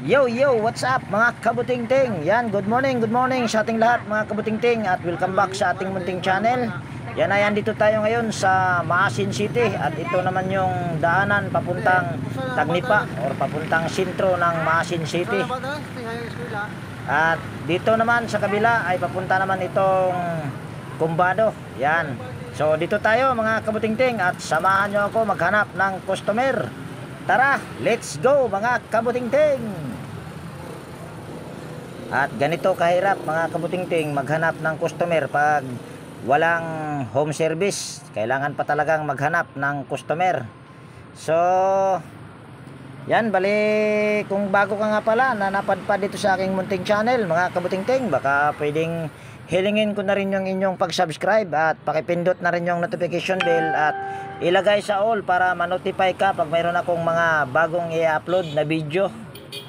Yo, what's up mga kabutingting? Yan, good morning sa ating lahat mga kabutingting at welcome back sa ating munting channel. Yan ay andito tayo ngayon sa Maasin City at ito naman yung daanan papuntang Tagnipa or papuntang sentro ng Maasin City. At dito naman sa kabila ay papunta naman itong Kumbado. Yan. So dito tayo mga kabutingting at samahan nyo ako maghanap ng customer. Tara, let's go mga kabutingting. At ganito kahirap mga kabutingting maghanap ng customer pag walang home service. Kailangan pa talagang maghanap ng customer. So yan, bali kung bago ka nga pala na napadpad dito sa aking munting channel mga kabutingting, baka pwedeng hilingin ko na rin yung inyong pag-subscribe at pakipindot na rin yung notification bell at ilagay sa all para ma-notify ka pag mayroon akong mga bagong i-upload na video.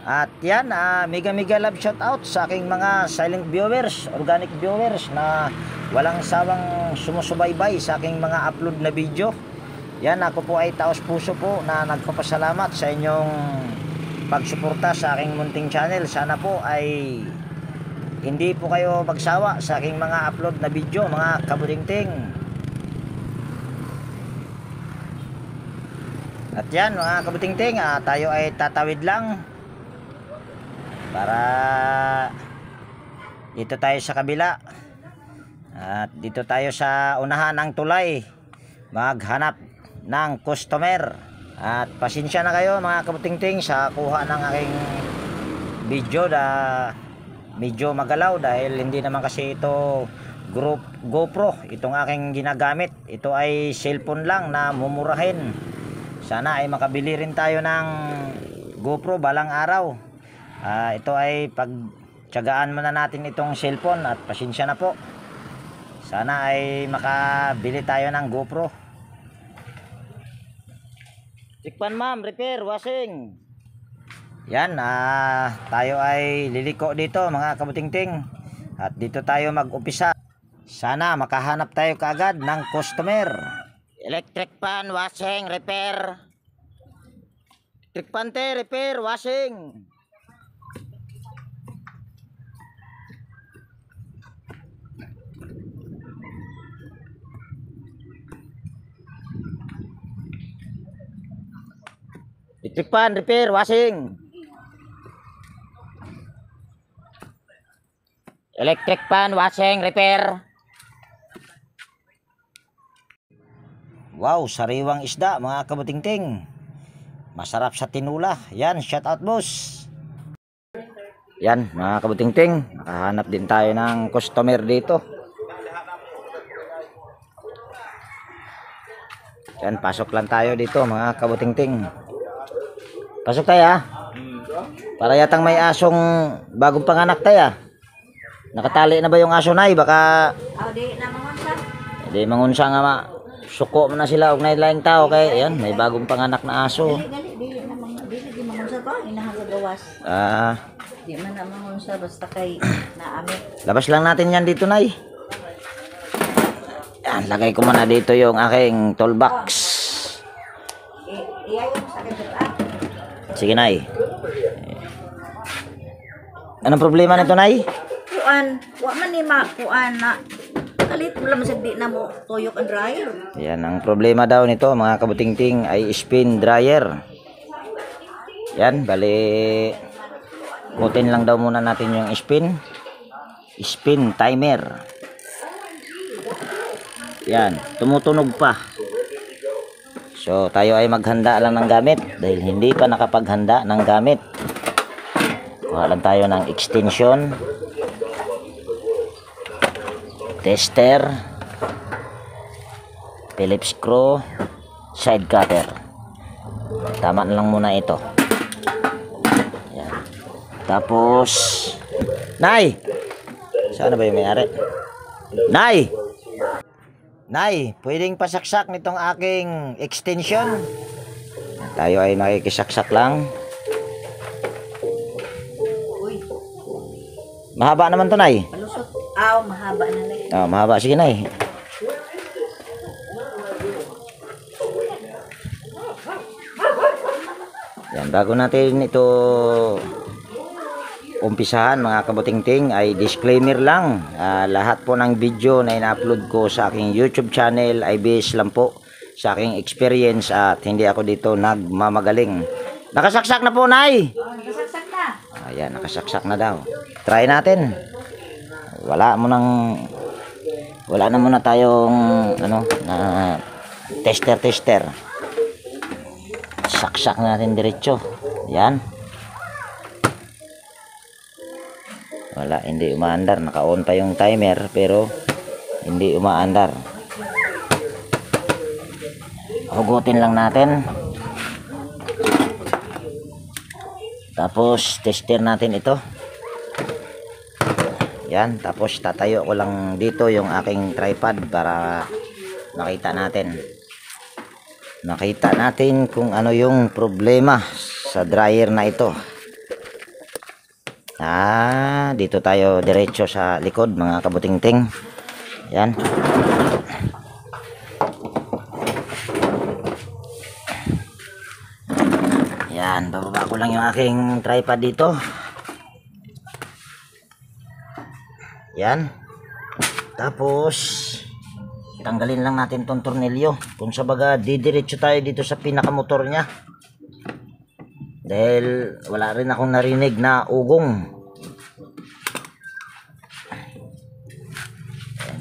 At yan, mega love shout out sa aking mga silent viewers, organic viewers na walang sawang sumusubaybay sa aking mga upload na video. Yan, ako po ay taos puso po na nagpapasalamat sa inyong pagsuporta sa aking munting channel. Sana po ay hindi po kayo magsawa sa aking mga upload na video mga kabutingting. At yan mga kabutingting, tayo ay tatawid lang para dito tayo sa kabila. At dito tayo sa unahan ng tulay maghanap ng customer. At pasensya na kayo mga kabutingting sa kuha ng aking video na medyo magalaw dahil hindi naman kasi ito GoPro itong aking ginagamit. Ito ay cellphone lang na mumurahin. Sana ay makabili rin tayo ng GoPro balang araw. Ito ay pagtiyagaan muna natin itong cellphone at pasensya na po. Sana ay makabili tayo ng GoPro. Tikpan ma'am, repair, washing. Yan, tayo ay liliko dito mga kabutingting. At dito tayo mag-upisa. Sana makahanap tayo kaagad ng customer. Electric pan, washing, repair. Electric pan te, repair, washing. Electric pan, repair, washing. Electric pan, washing, repair. Wow, sariwang isda mga kabutingting. Masarap sa tinula. Yan, shout out boss. Yan mga kabutingting, nakahanap din tayo ng customer dito. Yan, pasok lang tayo dito mga kabutingting. Pasok tayo Para yatang may asong bagong panganak tayo. Nakatali na ba yung aso na baka di na mangunsa. Di mangunsa nga suko na sila og nailaing tao kay yan may bagong panganak na aso. Dili di mangunsa pa inahagawas. Di man na mangunsa basta kay naami. Labas lang natin yan dito nay. Yan, lagay ko muna dito yung aking toolbox. Iyayon sa akin. Sige nay. Anong problema nito nay? Wa man ni kuan na kalit wala masagdi na mo tuyok and dryer. Yan ang problema daw nito mga kabutingting ay spin dryer. Yan, bali kutin lang daw muna natin yung spin timer. Yan, tumutunog pa. So tayo ay maghanda lang ng gamit dahil hindi pa nakapaghanda ng gamit. Kuha lang tayo ng extension, tester, Phillips screw, side cutter. Tama na lang muna ito. Yan. Tapos nay, saan na ba yung may-ari? Nay, pwedeng pasaksak nitong aking extension. Tayo ay makikisaksak lang. Mahaba naman to nay. Palusot. Mahaba na nay. Mahaba. Sige nay. Yan, bago natin ito umpisahan mga kabutingting ay disclaimer lang. Lahat po ng video na ina-upload ko sa aking YouTube channel ay based lang po sa aking experience at hindi ako dito nagmamagaling. Nakasaksak na po, Nay! Nakasaksak na. Ayan, nakasaksak na daw. Try natin. Wala na muna tayong tester. Saksak natin diretso. Yan. Wala, hindi umaandar. Naka-on pa yung timer pero hindi umaandar. Hugutin lang natin. Tapos tester natin ito. Yan, tapos tatayo ko lang dito yung aking tripod para makita natin kung ano yung problema sa dryer na ito. Dito tayo diretso sa likod mga kabutingting. Yan. Yan, bababa ko lang yung aking tripod dito. Yan. Tapos tanggalin lang natin tong tornilyo. Kung sa baga didiretso tayo dito sa pinakamotor niya. Dahil wala rin akong narinig na ugong.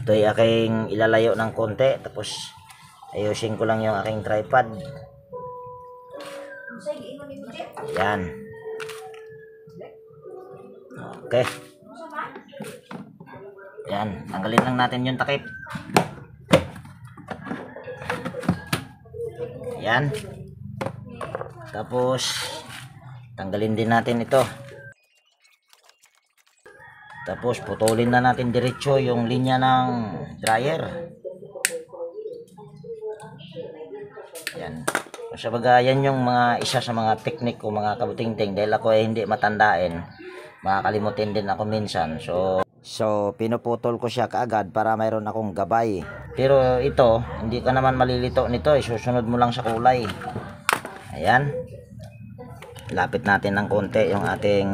Ito ay aking ilalayo ng konti. Tapos ayusin ko lang yung aking tripod. Yan. Okay. Yan. Tanggalin lang natin yung takip. Yan. Tapos tanggalin din natin ito. Tapos putulin na natin diretso yung linya ng dryer. Yan. Sa baga yan yung mga isa sa mga teknik ko mga kabutingting dahil ako ay hindi matandain. Makakalimutin din ako minsan. So pinuputol ko siya kaagad para mayroon akong gabay. Pero ito, hindi ka naman malilito nito. Susunod mo lang sa kulay. Ayan. Lapit natin ng konti yung ating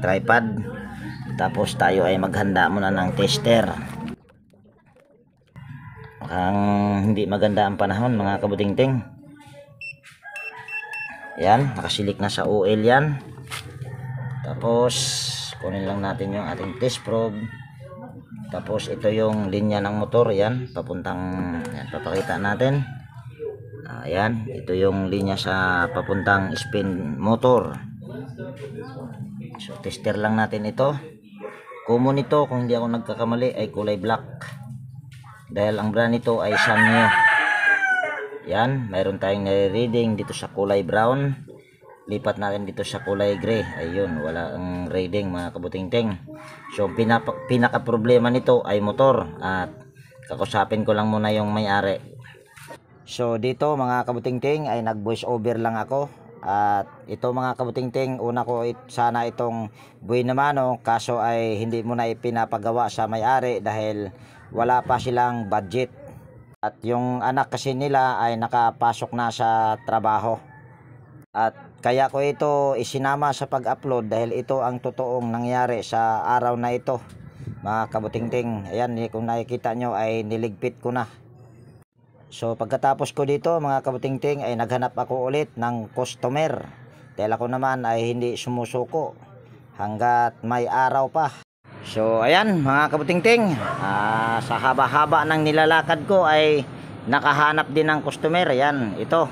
tripod. Tapos tayo ay maghanda muna ng tester. Hindi maganda ang panahon mga kabutingting. Yan, nakasilik na sa oil yan. Tapos kunin lang natin yung ating test probe. Tapos ito yung linya ng motor, yan, papuntang, yan, papakita natin. Ayan, ito yung linya sa papuntang spin motor. So tester lang natin ito. Common ito, kung hindi ako nagkakamali, ay kulay black. Dahil ang brand nito ay Sanyo. Yan, mayroon tayong nare-reading dito sa kulay brown. Lipat natin dito sa kulay gray. Ayun, wala ang reading mga kabutingting. So pinaka problema nito ay motor. At kakusapin ko lang muna yung may-ari. So dito mga kabutingting ay nag voice over lang ako. At ito mga kabutingting, una ko sana itong buhay na mano, kaso ay hindi mo na ipinapagawa sa may-ari dahil wala pa silang budget. At yung anak kasi nila ay nakapasok na sa trabaho. At kaya ko ito isinama sa pag-upload dahil ito ang totoong nangyari sa araw na ito mga kabutingting. Ayan, kung nakikita nyo ay niligpit ko na. So pagkatapos ko dito mga kabutingting ay naghanap ako ulit ng customer. Dahil ako naman ay hindi sumusuko hanggat may araw pa. So ayan mga kabutingting, sa haba-haba ng nilalakad ko ay nakahanap din ng customer. Ayan, ito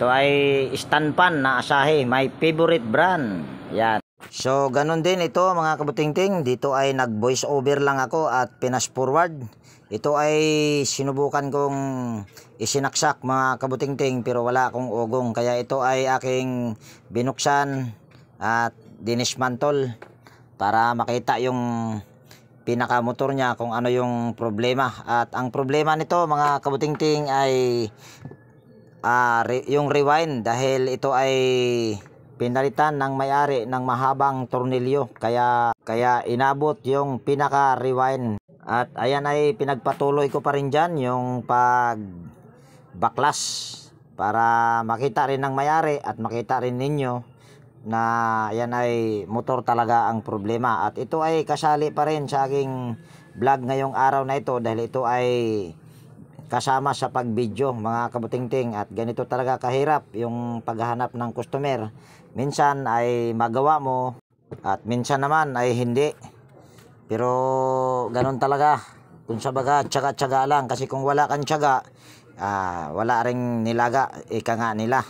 ay stand pan na Asahi, my favorite brand. Yan. So ganun din ito mga kabutingting, dito ay nag voice over lang ako at pinas forward. Ito ay sinubukan kong isinaksak mga kabutingting pero wala akong ugong, kaya ito ay aking binuksan at dinismantle para makita yung pinakamotor niya kung ano yung problema. At ang problema nito mga kabutingting ay yung rewind, dahil ito ay pinalitan ng may-ari ng mahabang tornilyo, kaya inabot yung pinaka rewind. At ayan ay pinagpatuloy ko pa rin dyan yung pag baklas para makita rin ng may-ari at makita rin ninyo na yan ay motor talaga ang problema. At ito ay kasali pa rin sa aking vlog ngayong araw na ito dahil ito ay kasama sa pag-video mga kabutingting. At ganito talaga kahirap yung paghahanap ng customer. Minsan ay magawa mo at minsan naman ay hindi. Pero ganun talaga. Kung sa baga, tiyaga-tiyaga lang. Kasi kung wala kang tiyaga, wala ring nilaga, ika nga nila.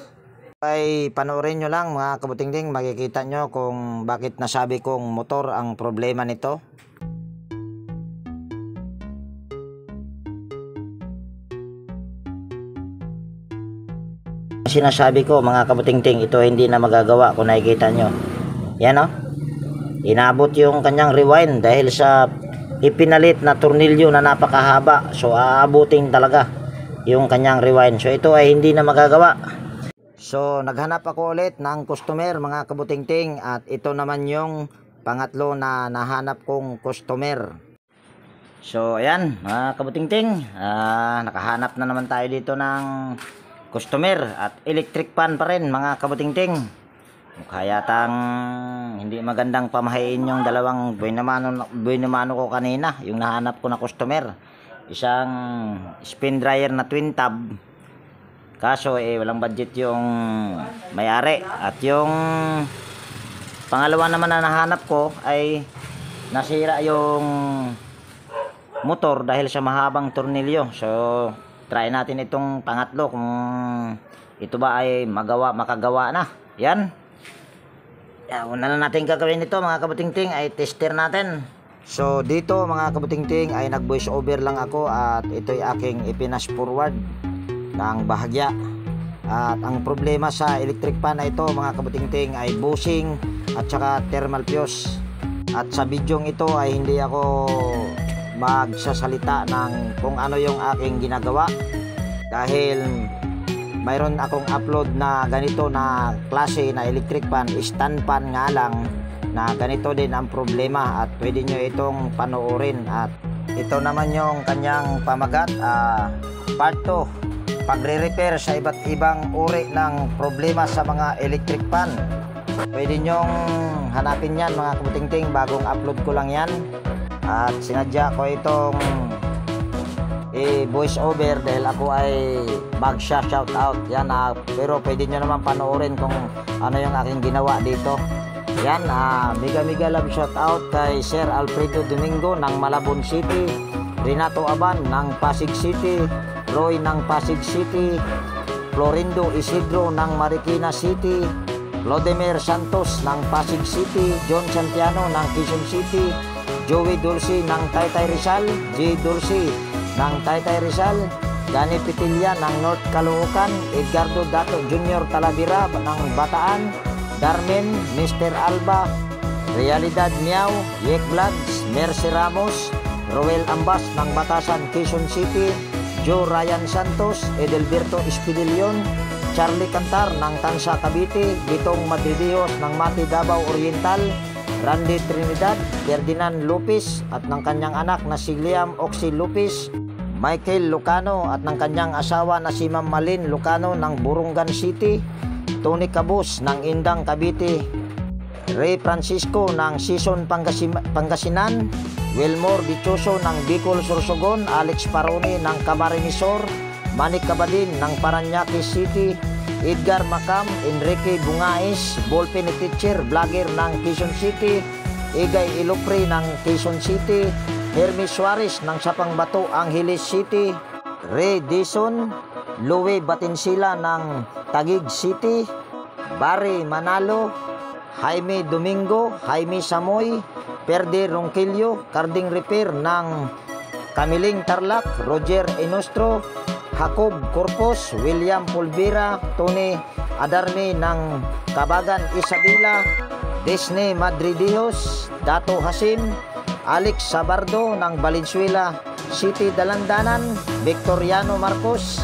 Ay panoorin nyo lang mga kabutingting, makikita nyo kung bakit nasabi kong motor ang problema nito. Sinasabi ko mga kabutingting, ito hindi na magagawa kung nakikita nyo. Yan o. Inabot yung kanyang rewind dahil sa ipinalit na tornilyo na napakahaba. So aabutin talaga yung kanyang rewind. So ito ay hindi na magagawa. So naghanap ako ulit ng customer mga kabutingting. At ito naman yung pangatlo na nahanap kong customer. So ayan mga kabutingting, nakahanap na naman tayo dito ng customer. At electric pan pa rin mga kabutingting. Mukha yatang hindi magandang pamahain yung dalawang buenamano ko kanina, yung nahanap ko na customer. Isang spin dryer na twin tab, kaso walang budget yung may-ari. At yung pangalawa naman na nahanap ko ay nasira yung motor dahil sa mahabang tornilyo. So try natin itong pangatlo kung ito ba ay makagawa na. Yan. Una na natin gagawin ito mga kabutingting ay tester natin. So dito mga kabutingting ay nag voice over lang ako at ito'y aking ipinas forward ng bahagya. At ang problema sa electric pan na ito mga kabutingting ay bushing at saka thermal fuse. At sa bidyong ito ay hindi ako magsasalita ng kung ano yung aking ginagawa dahil mayroon akong upload na ganito na klase na electric pan, stand pan nga lang, na ganito din ang problema at pwede nyo itong panoorin. At ito naman yung kanyang pamagat, part 2, pagre-repair sa iba't ibang uri ng problema sa mga electric pan. Pwede nyong hanapin yan mga kabutingting, bagong upload ko lang yan. At sinadya ko itong voice over dahil ako ay mag-shout out yan. Pero pwede nyo naman panoorin kung ano yung aking ginawa dito. Yan, mega love shout out kay Sir Alfredo Domingo ng Malabon City, Renato Aban ng Pasig City, Roy ng Pasig City, Florindo Isidro ng Marikina City, Lodemir Santos ng Pasig City, John Santiano ng Quezon City, Joey Dulce ng Taytay Rizal, J. Dulce ng Taytay Rizal, Gani Pitilla ng North Caloocan, Edgardo Dato Jr. Talavera ng Bataan, Darmen, Mr. Alba, Realidad Miao, Yek Vlogs, Mercy Ramos, Roel Ambas ng Batasan, Quezon City, Joe Ryan Santos, Edelberto Espidilion, Charlie Cantar ng Tansa Cavite, Bitong Madridijos ng Mati Davao Oriental, Randy Trinidad, Ferdinand Lopez at ng kanyang anak na si Liam Oxy Lopez, Michael Lucano at ng kanyang asawa na si Ma'am Malin Lucano ng Burungan City, Tony Cabos ng Indang Cavite, Ray Francisco ng Sison Pangasinan, Wilmore Dichoso ng Bicol Sorsogon, Alex Paroni ng Camarines Sur, Manik Kabadin ng Paranaque City, Edgar Macam, Enrique Bungais, Ballpen Teacher, vlogger ng Quezon City, Igay Ilopre ng Quezon City, Hermes Suarez ng Sapang Bato, Angeles City, Ray Dison, Louie Batinsila ng Taguig City, Barry Manalo, Jaime Domingo, Jaime Samoy, Perde Ronquillo, Carding Repair ng Camiling Tarlac, Roger Enostro, Jacob Corpus, William Pulvera, Tony Adarme ng Kabagan Isabela, Disney Madridijos, Dato Hasim, Alex Sabardo ng Valenzuela City Dalandanan, Victoriano Marcos,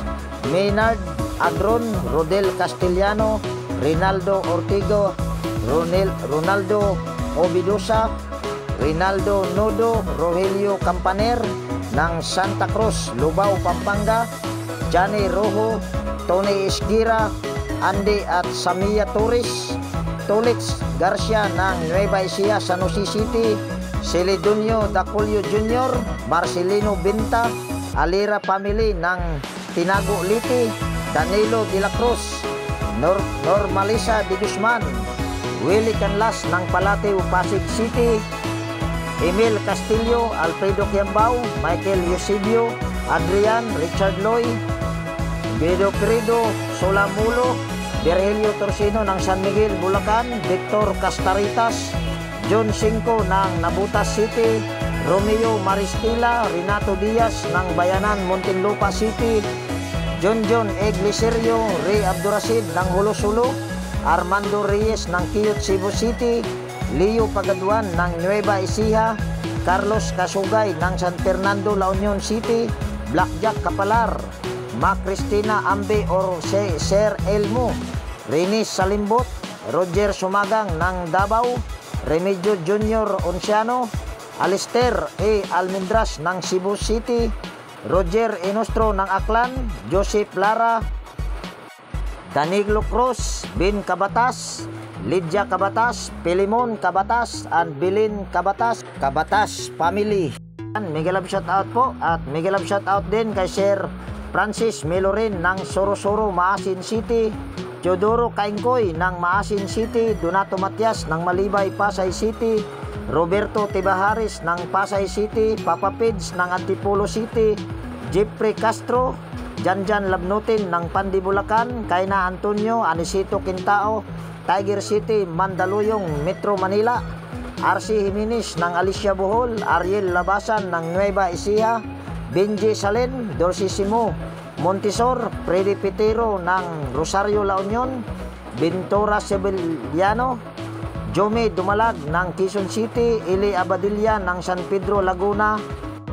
Maynard Agron, Rodel Castellano, Rinaldo Ortigo, Ronaldo Obidosa, Rinaldo Nodo, Rogelio Campaner ng Santa Cruz, Lubao, Pampanga, Johnny Rojo, Tony Esguira, Andy at Samia Torres, Stolitz Garcia ng Nueva Ecija, San Jose City, Celedonio Daculio Jr., Marcelino Binta, Alira family ng Tinago Liti, Danilo de la Cruz, Normalisa de Guzman, Willie Canlas ng Palateo, Pasig City, Emil Castillo, Alfredo Quiambao, Michael Eusebio, Adrian, Richard Loy, Guido Querido, Solamulo, Virgilio Torsino ng San Miguel, Bulacan, Victor Castaritas, John Cinco ng Nabutas City, Romeo Maristila, Renato Diaz ng Bayanan, Muntinlupa City, John Egliserio, Ray Abdurasid ng Hulo-Sulo, Armando Reyes ng Quiyot, Cebu City, Leo Pagaduan ng Nueva Ecija, Carlos Casugay ng San Fernando, La Union City, Blackjack Kapalar, Mac Cristina Ambe or Sir Elmo, Renis Salimbot, Roger Sumagang ng Davao, Remedio Junior Onciano, Alister A. Almendras ng Cebu City, Roger Inostro ng Aklan, Joseph Lara, Danilo Cruz, Ben Cabatas, Lydia Cabatas, Pilimon Cabatas, and Bilin Cabatas, Cabatas family. Mega love shout out po, at mega love shout out din kay Sir Francis Melorin ng Sorosoro, Maasin City, Teodoro Kaingkoy ng Maasin City, Donato Matias ng Malibay, Pasay City, Roberto Tibaharis ng Pasay City, Papa Pids ng Antipolo City, Jeffrey Castro, Janjan Labnutin ng Pandi, Bulacan, Kaina Antonio, Anisito Quintao, Tiger City, Mandaluyong, Metro Manila, RC Jimenez ng Alicia Bohol, Ariel Labasan ng Nueva Ecija, Benji Salen, Dorsisimo Montisor, Freddy Pitero ng Rosario, La Union, Ventura Sevillano, Jome Dumalag ng Quezon City, Eli Abadilla ng San Pedro, Laguna,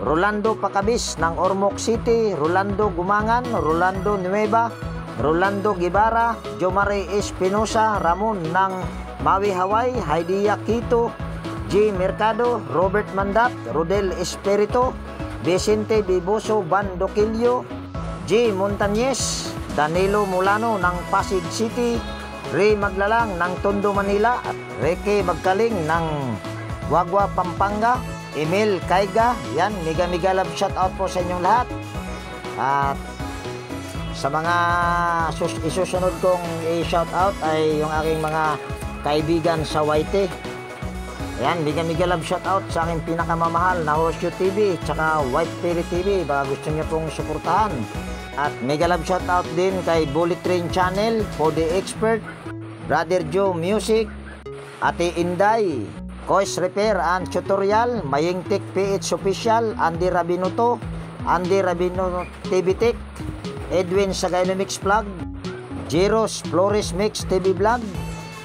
Rolando Pacabis ng Ormoc City, Rolando Gumangan, Rolando Nueva, Rolando Guevara, Jomare Espinosa Ramon ng Maui, Hawaii, Haidia Quito, G. Mercado, Robert Mandat, Rodel Espirito, Vicente Biboso Bandoquillo, G. Montañez, Danilo Mulano ng Pasig City, Ray Maglalang ng Tondo, Manila, at Reke Magkaling ng Wagwa, Pampanga, Emil Kaiga. Yan, mega love shout out po sa inyong lahat. At sa mga isusunod kong i-shout out ay yung aking mga kaibigan sa YT. Yan, mega love shout out sa aking pinakamamahal na Horseshoe TV tsaka White Fairy TV, baka gusto niyo pong suportahan. At mega love shout out din kay Bullet Train Channel, For the Expert, Brother Joe Music, Ate Inday, Kois Repair and Tutorial, Mayingtik PH Official, Andy Rabinuto, Andy Rabino TV Tech, Edwin Sagayno Mix Vlog, Jeros Flores Mix TV Vlog,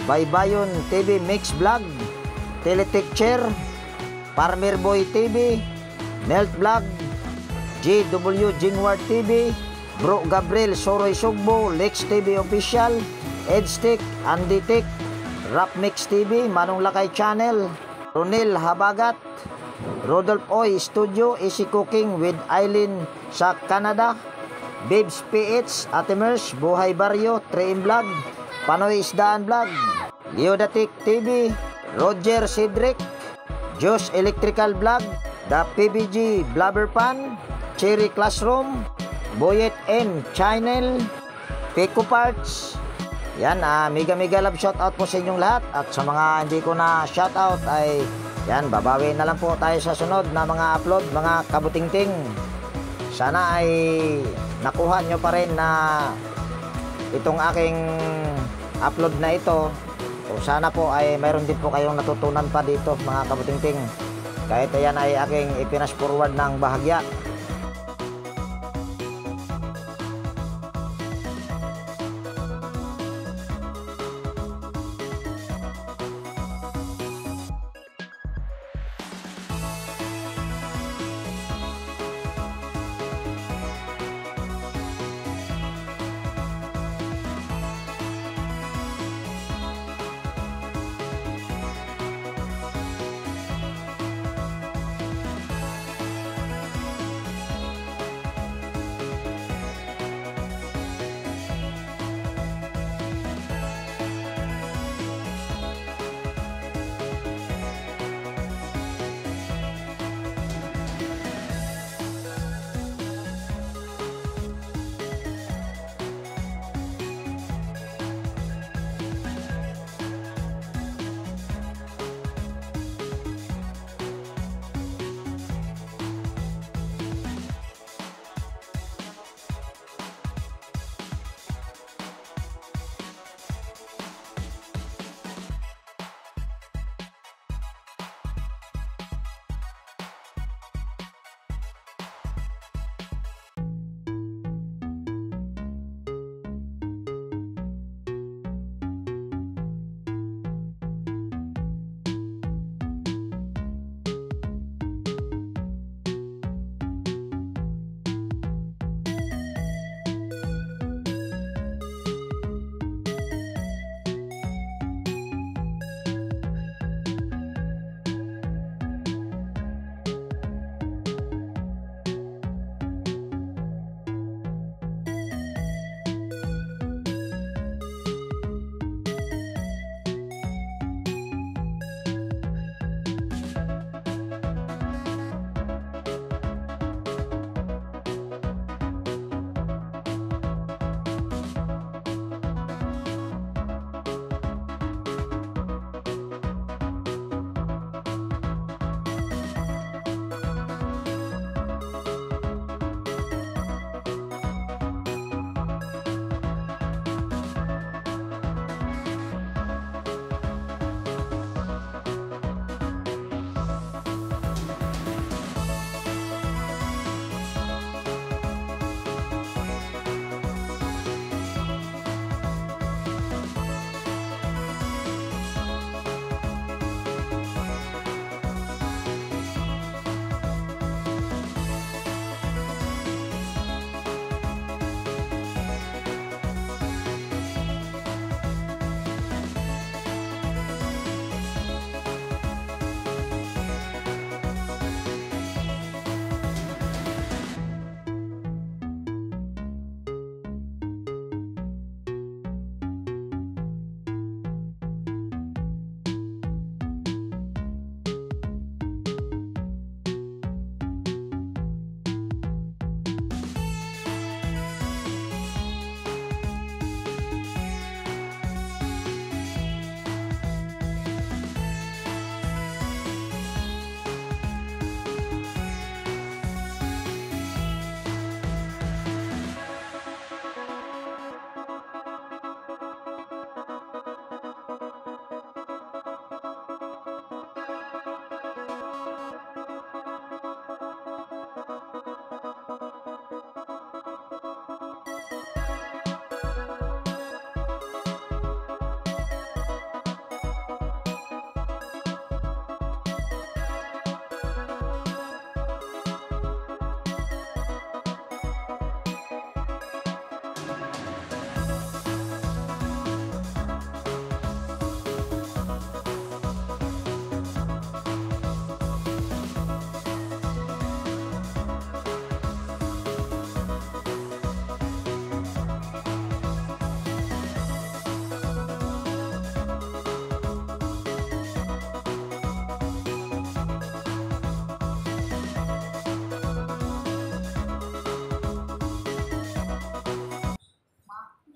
Baybayon TV Mix Vlog, Teletech Chair, Farmer Boy TV, Melt Vlog, JW Jingward TV, Bro Gabriel Soroy Sugbo, Lex TV Official, Edstick, Andy Tech, Rap Mix TV, Manong Lakay Channel, Ronel Habagat, Rodolph Oy Studio, Easy Cooking with Eileen sa Canada, Babes PH, Atemers, Buhay Barrio, Train Vlog, Panoy Isdaan Vlog, Leodatic TV, Roger Cedric, Josh Electrical Vlog, The PBG Blubber Pan, Cherry Classroom, Boyet M Channel, Pico Parts. Yan, mega love shout out po sa inyong lahat. At sa mga hindi ko na shout out ay yan, babawi na lang po tayo sa sunod na mga upload, mga kabutingting. Sana ay nakuha nyo pa rin na itong aking upload na ito. O sana po ay mayroon din po kayong natutunan pa dito, mga kabutingting. Kahit ayan ay aking ipinas forward ng bahagya.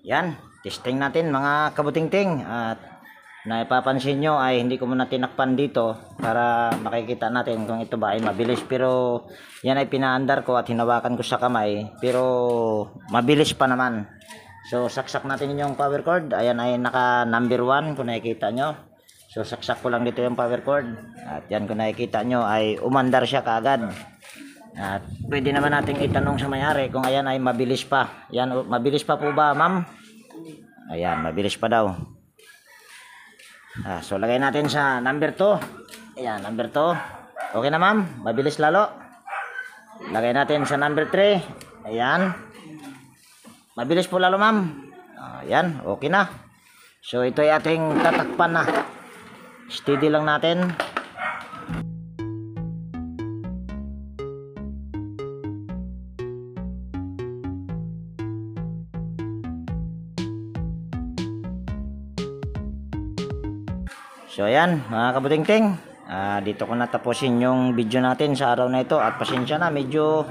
yan, testing natin mga kabutingting. At naipapansin nyo ay hindi ko muna tinakpan dito para makikita natin kung ito ba ay mabilis. Pero yan ay pinaandar ko at hinawakan ko sa kamay, pero mabilis pa naman. So saksak natin yung power cord. Ayan ay naka number 1 kung nakikita nyo. So saksak ko lang dito yung power cord. At yan kung nakikita nyo ay umandar siya kaagad. At pwede naman nating itanong sa may-ari kung ayan ay mabilis pa. Yan, mabilis pa po ba, ma'am? Ayan, mabilis pa daw. So lagay natin sa number 2. Ayan, number 2. Okay na, ma'am? Mabilis lalo. Lagay natin sa number 3. Ayan. Mabilis po lalo, ma'am. Ayan, okay na. So ito ay ating tatakpan na. Steady lang natin. So ayan mga kabutingting, dito ko natapusin yung video natin sa araw na ito. At pasensya na, medyo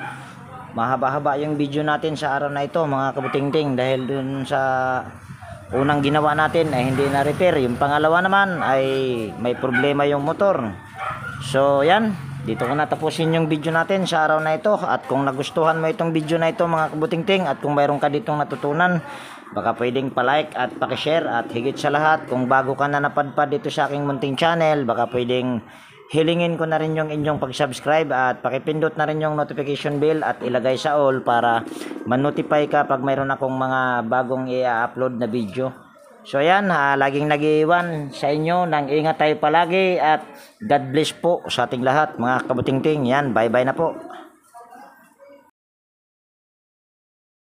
mahaba-haba yung video natin sa araw na ito mga kabutingting, dahil dun sa unang ginawa natin ay hindi na repair. Yung pangalawa naman ay may problema yung motor. So yan, dito ko natapusin yung video natin sa araw na ito. At kung nagustuhan mo itong video na ito mga kabutingting, at kung mayroon ka ditong natutunan, baka pwedeng pa-like at pa-share. At higit sa lahat, kung bago ka na napadpad dito sa aking munting channel, baka pwedeng hilingin ko na rin yung inyong pag-subscribe at pakipindot na rin yung notification bell at ilagay sa all para ma-notify ka pag mayroon akong mga bagong i-upload na video. So ayan, laging nag-iwan sa inyo ng ingat tayo palagi at God bless po sa ating lahat mga kabutingting. Yan, bye bye na po.